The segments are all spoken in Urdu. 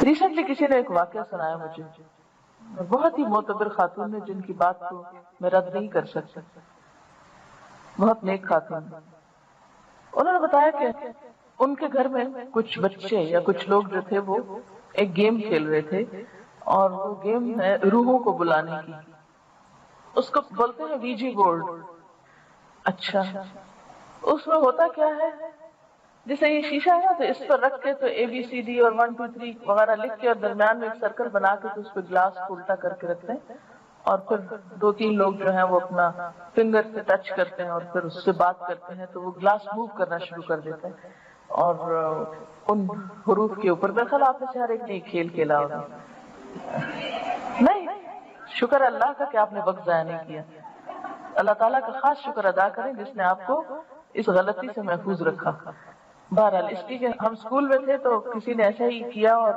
ریسنٹلی کسی نے ایک واقعہ سنایا مجھے، بہت ہی معتبر خاتون نے جن کی بات کو میں رد نہیں کر سکتا، بہت نیک خاتون. انہوں نے بتایا کہ ان کے گھر میں کچھ بچے یا کچھ لوگ جو تھے وہ ایک گیم کھیل رہے تھے، اور وہ گیم ہے روحوں کو بلانے کی. اس کو بولتے ہیں ویجی بورڈ. اچھا، اس میں ہوتا کیا ہے، جیسے یہ شیشہ ہے تو اس پر رکھ کے تو ABCD اور 1 2 3 وغیرہ لکھ کے اور درمیان میں ایک سرکل بنا کے تو اس پہ گلاس کو الٹا کر کے رکھتے ہیں، اور پھر 2 3 لوگ جو ہیں وہ اپنا فنگر سے ٹچ کرتے ہیں اور پھر اس سے بات کرتے ہیں تو وہ گلاس موو کرنا شروع کر دیتے ہیں، اور ان حروف کے اوپر. میرے خیال آپ میں سے ہر ایک نے کھیل کھیلا ہوگا. نہیں، شکر اللہ کا کہ آپ نے وقت ضائع نہیں کیا. اللہ تعالیٰ کا خاص شکر ادا کریں جس نے آپ کو اس غلطی سے محفوظ رکھا. بہرحال اس لیے کہ ہم اسکول میں تھے تو کسی نے ایسا ہی کیا، اور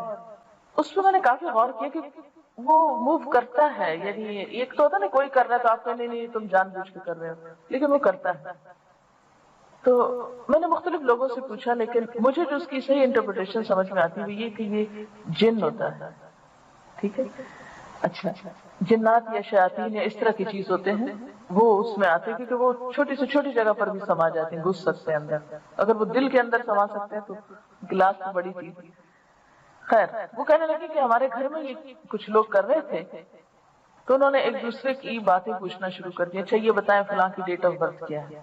اس پہ میں نے کافی غور کیا کہ وہ موو کرتا ہے. یعنی ایک تو ہوتا نا کوئی کر رہا ہے تو آپ کہنے نہیں تم جان بوجھ کے کر رہے ہو، لیکن وہ کرتا ہے. تو میں نے مختلف لوگوں سے پوچھا، لیکن مجھے جو اس کی صحیح انٹرپریٹیشن سمجھ میں آتی ہے یہ کہ یہ جن ہوتا ہے. ٹھیک ہے، اچھا، جنات یا شیاطین یا اس طرح کی چیز ہوتے ہیں وہ اس میں آتے ہیں، کیونکہ وہ چھوٹی سے چھوٹی جگہ پر بھی سما جاتے ہیں، گھس سکتے ہیں اندر. اگر وہ دل کے اندر سما سکتے ہیں تو گلاس تو بڑی چیز. خیر، وہ کہنے لگے کہ ہمارے گھر میں یہ کچھ لوگ کر رہے تھے تو انہوں نے ایک دوسرے کی باتیں پوچھنا شروع کر دی. اچھا یہ بتائیں فلاں کی ڈیٹ آف برتھ کیا ہے.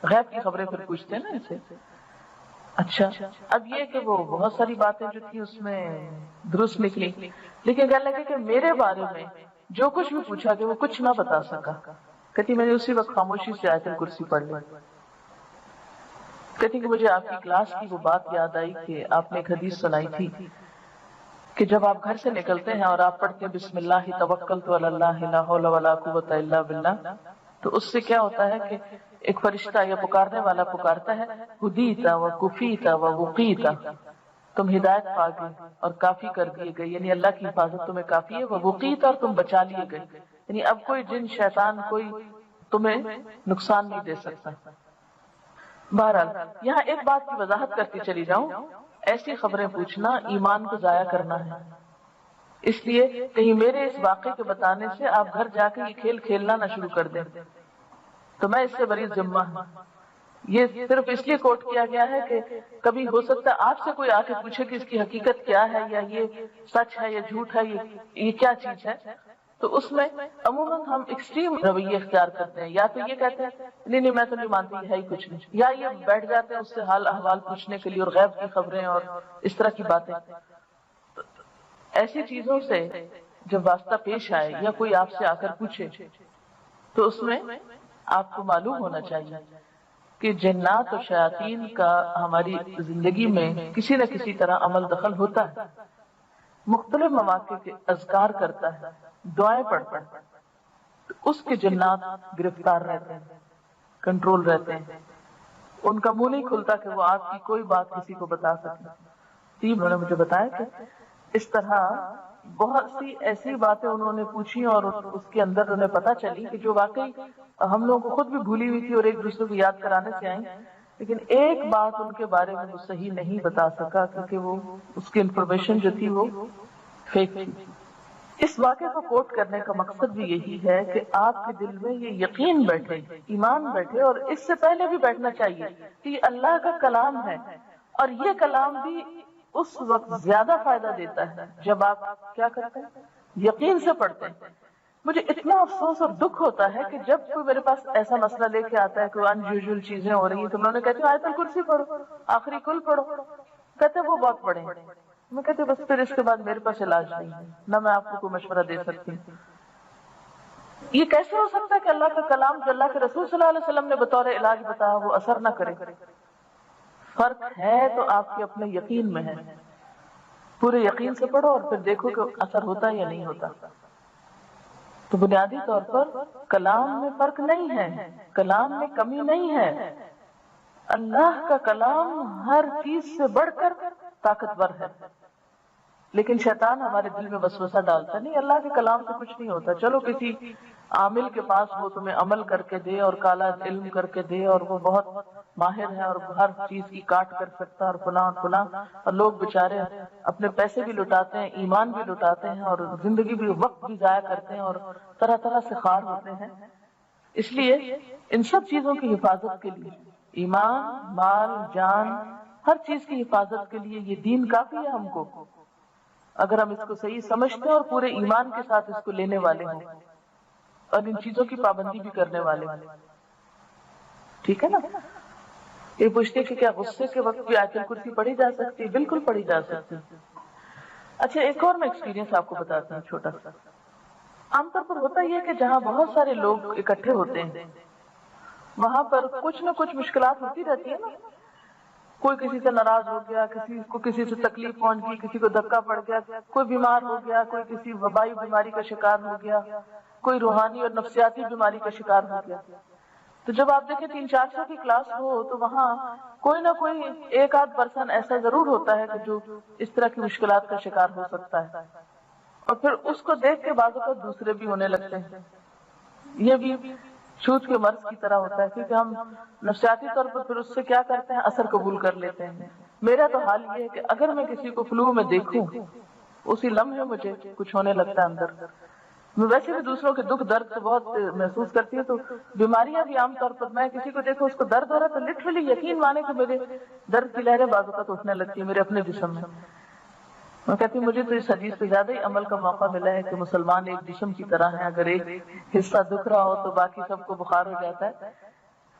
غیب کی خبریں پھر پوچھتے ہیں نا اسے. اچھا، اب یہ کہ وہ بہت ساری باتیں جو تھی اس میں درست نکلی، لیکن کہنے لگے کہ میرے بارے میں جو کچھ بھی پوچھا کہ وہ کچھ نہ بتا سکا. کہتی میں نے اسی وقت خاموشی سے آیت الکرسی پڑھ لی. کہتی کہ مجھے آپ کی کلاس کی وہ بات یاد آئی کہ آپ نے ایک حدیث سنائی تھی کہ جب آپ گھر سے نکلتے ہیں اور آپ پڑھتے ہیں بسم اللہ توکلت علی اللہ لا حول ولا قوت الا باللہ، تو اس سے کیا ہوتا ہے کہ ایک فرشتہ یا پکارنے والا پکارتا ہے ہدیت و کفیت و وقیت، تم ہدایت پا گئے اور کافی کر دیے گئے، یعنی اللہ کی حفاظت تمہیں کافی ہے. وہ وقیت، اور تم بچا لیے گئے، یعنی اب کوئی جن شیطان کوئی تمہیں نقصان نہیں دے سکتا. بہرحال یہاں ایک بات کی وضاحت کرتی چلی جاؤں، ایسی خبریں پوچھنا ایمان کو ضائع کرنا ہے. اس لیے کہیں میرے اس واقعے کے بتانے سے آپ گھر جا کے یہ کھیل کھیلنا نہ شروع کر دیں تو میں اس سے بری ذمہ ہوں. یہ صرف اس لیے کوٹ کیا گیا ہے کہ کبھی ہو سکتا ہے آپ سے کوئی آ کے پوچھے کہ اس کی حقیقت کیا ہے، یا یہ سچ ہے یا جھوٹ ہے، یہ کیا چیز ہے. تو اس میں عموماً ہم ایکسٹریم رویے اختیار کرتے ہیں، یا تو یہ کہتے ہیں نہیں نہیں میں تو نہیں مانتی ہے ہی کچھ نہیں، یا یہ بیٹھ جاتے ہیں اس سے حال احوال پوچھنے کے لیے اور غیب کی خبریں اور اس طرح کی باتیں. ایسی چیزوں سے جب واسطہ پیش آئے یا کوئی آپ سے آ کر پوچھے تو اس میں آپ کو معلوم ہونا چاہیے کہ جنات اور شیاطین کا ہماری زندگی میں کسی نہ کسی طرح عمل دخل ہوتا ہے. مختلف مواقع کے اذکار کرتا ہے، دعائیں پڑھتا ہے، تو اس کے جنات گرفتار رہتے ہیں، کنٹرول رہتے ہیں. ان کا منہ نہیں کھلتا کہ وہ آپ کی کوئی بات کسی کو بتا سکے. انہوں نے مجھے بتایا کہ اس طرح بہت سی ایسی باتیں انہوں نے پوچھی اور اس کے اندر انہیں پتا چلی کہ جو واقعی ہم لوگوں کو خود بھی بھولی ہوئی تھی اور ایک دوسرے کو یاد کرانے سے آئیں، لیکن ایک بات ان کے بارے میں وہ صحیح نہیں بتا سکا کیونکہ وہ اس کی انفارمیشن جو تھی وہ فیک تھی. اس واقعے کو کوٹ کرنے کا مقصد بھی یہی ہے کہ آپ کے دل میں یہ یقین بیٹھے، ایمان بیٹھے، اور اس سے پہلے بھی بیٹھنا چاہیے کہ یہ اللہ کا کلام ہے، اور یہ کلام بھی اس وقت زیادہ فائدہ دیتا ہے جب آپ کیا کرتے ہیں، یقین سے پڑھتے ہیں. مجھے اتنا افسوس اور دکھ ہوتا ہے کہ جب کوئی میرے پاس ایسا مسئلہ لے کے آتا ہے کہ انیوژل چیزیں ہو رہی ہیں تو میں انہیں کہتی ہوں آیت الکرسی پڑھو، آخری کل پڑھو. کہتے وہ بہت پڑھیں. میں کہتی بس پھر اس کے بعد میرے پاس علاج نہیں ہے، نہ میں آپ کو کوئی مشورہ دے سکتی ہوں. یہ کیسے ہو سکتا ہے کہ اللہ کا کلام جو اللہ کے رسول صلی اللہ علیہ وسلم نے بطور علاج بتایا وہ اثر نہ کرے؟ فرق ہے تو آپ کے اپنے یقین میں ہے. پورے یقین سے پڑھو اور پھر دیکھو کہ اثر ہوتا ہے یا نہیں ہوتا. تو بنیادی طور پر کلام میں فرق نہیں ہے، کلام میں کمی نہیں ہے. اللہ کا کلام ہر چیز سے بڑھ کر طاقتور ہے، لیکن شیطان ہمارے دل میں وسوسہ ڈالتا نہیں. اللہ کے کلام سے کچھ نہیں ہوتا. چلو کسی عامل کے پاس وہ تمہیں عمل کر کے دے اور کالا علم کر کے دے اور وہ بہت ماہر ہے اور ہر چیز کی کاٹ کر سکتا اور فلاں اور فلاں، اور لوگ بےچارے اپنے پیسے بھی لٹاتے ہیں، ایمان بھی لٹاتے ہیں اور زندگی بھی، وقت بھی ضائع کرتے ہیں اور طرح طرح سے خوار ہوتے ہیں۔ اس لیے ان سب چیزوں کی حفاظت کے لیے، ایمان، مال، جان، ہر چیز کی حفاظت کے لیے یہ دین کافی ہے ہم کو، اگر ہم اس کو صحیح سمجھتے ہیں اور پورے ایمان کے ساتھ اس کو لینے والے ہوں اور ان چیزوں کی پابندی بھی کرنے والے ہوں۔ ٹھیک ہے نا؟ یہ پوچھتے کہ کیا غصے کے وقت بھی آیت الکرسی پڑھی جا سکتی ہے؟ بالکل پڑھی جا سکتی ہے۔ اچھا، ایک اور میں ایکسپیرینس آپ کو بتاتی ہوں چھوٹا سا۔ عام طور پر ہوتا یہ ہے کہ جہاں بہت سارے لوگ اکٹھے ہوتے ہیں وہاں پر کچھ نہ کچھ مشکلات ہوتی رہتی ہے نا، کوئی کسی سے ناراض ہو گیا، کسی کو کسی سے تکلیف پہنچ گئی، کسی کو دھکا پڑ گیا، کوئی بیمار ہو گیا، کوئی کسی وبائی بیماری کا شکار ہو گیا، کوئی روحانی اور نفسیاتی بیماری کا شکار ہو گیا۔ تو جب آپ دیکھیں 300-400 کی کلاس ہو تو وہاں کوئی نہ کوئی ایک آدھ پرسن ایسا ضرور ہوتا ہے کہ جو اس طرح کی مشکلات کا شکار ہو سکتا ہے، اور پھر اس کو دیکھ کے بعض اوقات دوسرے بھی ہونے لگتے ہیں۔ یہ بھی چھوت کے مرض کی طرح ہوتا ہے، کیونکہ ہم نفسیاتی طور پر پھر اس سے کیا کرتے ہیں، اثر قبول کر لیتے ہیں۔ میرا تو حال یہ ہے کہ اگر میں کسی کو فلو میں دیکھوں اسی لمحے مجھے کچھ ہونے لگتا ہے اندر۔ میں ویسے بھی دوسروں کے دکھ درد سے بہت محسوس کرتی ہوں، تو بیماریاں بھی عام طور پر میں کسی کو دیکھوں اس کو درد ہو رہا ہے تو لٹرلی یقین مانے کہ میرے درد کی لہریں بعض اوقات اٹھنے لگتی ہیں میرے اپنے جسم میں۔ میں کہتی ہوں مجھے تو اس حدیث پہ زیادہ ہی عمل کا موقع ملا ہے کہ مسلمان ایک جسم کی طرح ہے، اگر ایک حصہ دکھ رہا ہو تو باقی سب کو بخار ہو جاتا ہے۔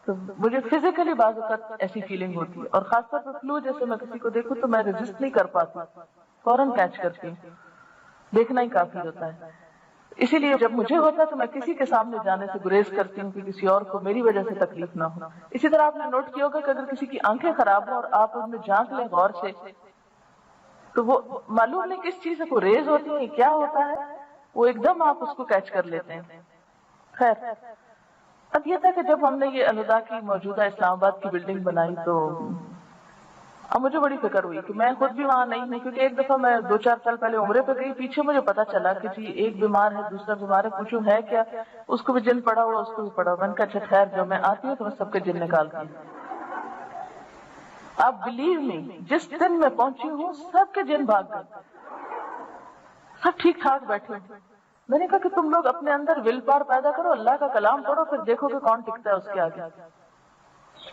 تو مجھے فزیکلی بعض اوقات ایسی فیلنگ ہوتی ہے، اور خاص طور پر فلو جیسے میں کسی کو دیکھوں تو میں ریزسٹ نہیں کر پاتی، فوراً کیچ کرتی ہوں، دیکھنا ہی کافی ہوتا ہے۔ اسی لیے جب مجھے ہوتا ہے تو میں کسی کے سامنے جانے سے گریز کرتی ہوں کہ کسی اور کو میری وجہ سے تکلیف نہ ہو۔ اسی طرح آپ نے نوٹ کیا ہوگا کہ اگر کسی کی آنکھیں خراب ہوں اور آپ ان میں جھانک لیں غور سے تو وہ معلوم نہیں کس چیز سے کو ریز ہوتی ہے، کیا ہوتا ہے، وہ ایک دم آپ اس کو کیچ کر لیتے ہیں۔ خیر، اب یہ تھا کہ جب ہم نے یہ الہدا کی موجودہ اسلام آباد کی بلڈنگ بنائی تو اب مجھے بڑی فکر ہوئی کہ میں خود بھی وہاں نہیں ہوں، کیونکہ ایک دفعہ میں 2-4 سال پہلے عمرے پہ گئی، پیچھے مجھے پتا چلا کہ جی ایک بیمار ہے، دوسرا بیمار ہے، پوچھوں ہے کیا، اس کو بھی جن پڑا ہوا، اس کو بھی پڑا ہوا۔ میں نے کہا اچھا خیر، جو میں آتی ہوں تو میں سب کے جن نکالتی ہوں۔ آپ بلیو می، جس دن میں پہنچی ہوں سب کے جن بھاگ گئے، سب ٹھیک ٹھاک بیٹھے ہیں۔ میں نے کہا کہ تم لوگ اپنے اندر ول پاور پیدا کرو، اللہ کا کلام پڑھو، پھر دیکھو کہ کون ٹکتا ہے اس کے آگے،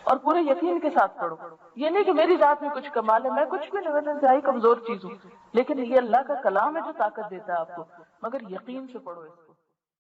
اور پورے یقین کے ساتھ پڑھو۔ یہ نہیں کہ میری ذات میں کچھ کمال ہے، میں کچھ بھی نہیں، میں انتہائی کمزور چیز ہوں، لیکن یہ اللہ کا کلام ہے جو طاقت دیتا ہے آپ کو، مگر یقین سے پڑھو۔